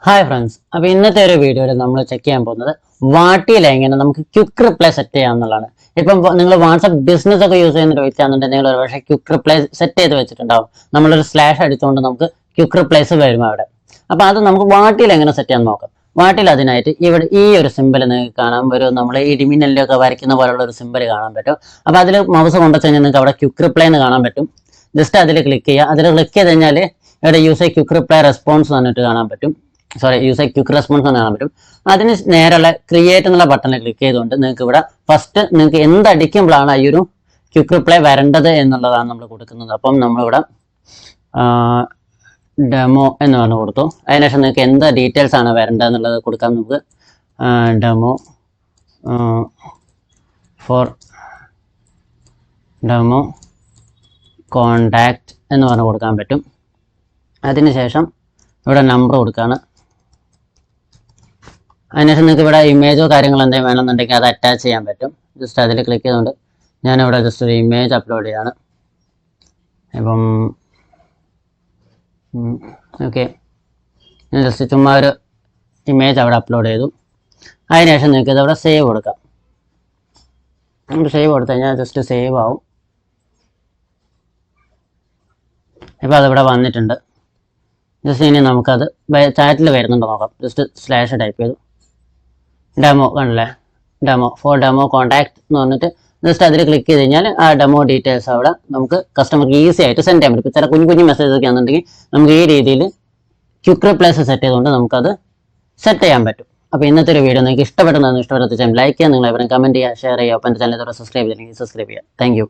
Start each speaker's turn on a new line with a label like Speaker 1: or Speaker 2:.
Speaker 1: Hi friends, അപ്പോൾ ഇന്നത്തെ ഒരു വീഡിയോയിൽ നമ്മൾ ചെക്ക് ചെയ്യാൻ പോകുന്നത് വാട്ടിയിൽ എങ്ങനെ നമുക്ക് ക്വിക്ക് റിപ്ലൈ സെറ്റ് ചെയ്യാം എന്നുള്ളതാണ്. ഇപ്പം നിങ്ങൾ വാട്സ്ആപ്പ് ബിസിനസ് ഒക്കെ യൂസ് ചെയ്യുന്ന വെച്ചാണെന്നുണ്ടെങ്കിൽ ഒരു പക്ഷേ ക്വിക്ക് റിപ്ലൈ സെറ്റ് ചെയ്ത് വെച്ചിട്ടുണ്ടാവും. നമ്മളൊരു സ്ലാഷ് അടിച്ചുകൊണ്ട് നമുക്ക് ക്വിക്ക് റിപ്ലൈസ് വരും അവിടെ. അപ്പോൾ അത് നമുക്ക് വാട്ടിയിൽ എങ്ങനെ സെറ്റ് ചെയ്യാൻ നോക്കാം. വാട്ടിൽ അതിനായിട്ട് ഇവിടെ ഈ ഒരു സിമ്പിൾ നിങ്ങൾക്ക് കാണാൻ വരും. നമ്മൾ ഇടിമിന്നലൊക്കെ വരയ്ക്കുന്ന പോലുള്ള ഒരു സിമ്പിൾ കാണാൻ പറ്റും. അപ്പോൾ അതിൽ മൗസ് കൊണ്ടുവച്ച് കഴിഞ്ഞാൽ നിങ്ങൾക്ക് അവിടെ ക്വിക്ക് റിപ്ലൈ എന്ന് കാണാൻ പറ്റും. ജസ്റ്റ് അതിൽ ക്ലിക്ക് ചെയ്യുക. അതിൽ ക്ലിക്ക് ചെയ്ത് കഴിഞ്ഞാൽ ഇവിടെ യൂസ് ക്വിക്ക് റിപ്ലൈ റെസ്പോൺസ് വന്നിട്ട് കാണാൻ പറ്റും. യൂസ് ക്വിക്ക് റെസ്പോൺസ് എന്ന് കാണാൻ പറ്റും. അതിന് നേരെയുള്ള ക്രിയേറ്റ് എന്നുള്ള ബട്ടണിൽ ക്ലിക്ക് ചെയ്തുകൊണ്ട് നിങ്ങൾക്ക് ഇവിടെ ഫസ്റ്റ് നിങ്ങൾക്ക് എന്തടിക്കുമ്പോഴാണ് ഈ ഒരു ക്വിക്ക് റിപ്ലൈ വരേണ്ടത് എന്നുള്ളതാണ് നമ്മൾ കൊടുക്കുന്നത്. അപ്പം നമ്മളിവിടെ ഡെമോ എന്ന് പറഞ്ഞു കൊടുത്തു. അതിനുശേഷം നിങ്ങൾക്ക് എന്ത് ഡീറ്റെയിൽസ് ആണ് വരേണ്ടത് എന്നുള്ളത് കൊടുക്കാം. നമുക്ക് ഡെമോ ഫോർ ഡെമോ കോണ്ടാക്ട് എന്ന് പറഞ്ഞു കൊടുക്കാൻ പറ്റും. അതിനുശേഷം ഇവിടെ നമ്പർ കൊടുക്കുകയാണ്. അതിനുശേഷം നിങ്ങൾക്ക് ഇവിടെ ഇമേജോ കാര്യങ്ങളോ എന്തെങ്കിലും വേണമെന്നുണ്ടെങ്കിൽ അത് അറ്റാച്ച് ചെയ്യാൻ പറ്റും. ജസ്റ്റ് അതിൽ ക്ലിക്ക് ചെയ്തുകൊണ്ട് ഞാനിവിടെ ജസ്റ്റ് ഒരു ഇമേജ് അപ്ലോഡ് ചെയ്യാണ്. ഇപ്പം ഓക്കെ, ഞാൻ ജസ്റ്റ് ചുമ്മാ ഒരു ഇമേജ് അവിടെ അപ്ലോഡ് ചെയ്തു. അതിനുശേഷം നിങ്ങൾക്ക് ഇതവിടെ സേവ് കൊടുക്കാം. നമുക്ക് സേവ് കൊടുത്തു കഴിഞ്ഞാൽ ജസ്റ്റ് സേവ് ആവും. ഇപ്പോൾ അതിവിടെ വന്നിട്ടുണ്ട്. ജസ്റ്റ് ഇനി നമുക്കത് ചാറ്റിൽ വരുന്നുണ്ടോ നോക്കാം. ജസ്റ്റ് സ്ലാഷ് ടൈപ്പ് ചെയ്തു. ഡെമോ കണ്ടല്ലേ, ഡെമോ ഫോർ ഡെമോ കോണ്ടാക്ട് എന്ന് പറഞ്ഞിട്ട് ജസ്റ്റ് അതിൽ ക്ലിക്ക് ചെയ്ത് കഴിഞ്ഞാൽ ആ ഡെമോ ഡീറ്റെയിൽസ് അവിടെ നമുക്ക് കസ്റ്റമർക്ക് ഈസി ആയിട്ട് സെൻഡ് ചെയ്യാൻ പറ്റും. ഇപ്പോൾ ചില കുഞ്ഞു മെസ്സേജ് ഒക്കെ ആണെന്നുണ്ടെങ്കിൽ നമുക്ക് ഈ രീതിയിൽ ക്വിക്ക് റിപ്ലൈസ് സെറ്റ് ചെയ്തുകൊണ്ട് നമുക്കത് സെറ്റ് ചെയ്യാൻ പറ്റും. അപ്പോൾ ഇന്നത്തെ ഒരു വീഡിയോ നിങ്ങൾക്ക് ഇഷ്ടപ്പെട്ടെന്ന് ഇഷ്ടപ്പെട്ട ലൈക്ക് ചെയ്യുക, നിങ്ങൾ എവരും കമൻറ്റ് ചെയ്യുക, ഷെയർ ചെയ്യുക. അപ്പോൾ എൻ്റെ ചാനൽ സബ്സ്ക്രൈബ് ചെയ്തില്ലെങ്കിൽ സബ്സ്ക്രൈബ് ചെയ്യുക. Thank you.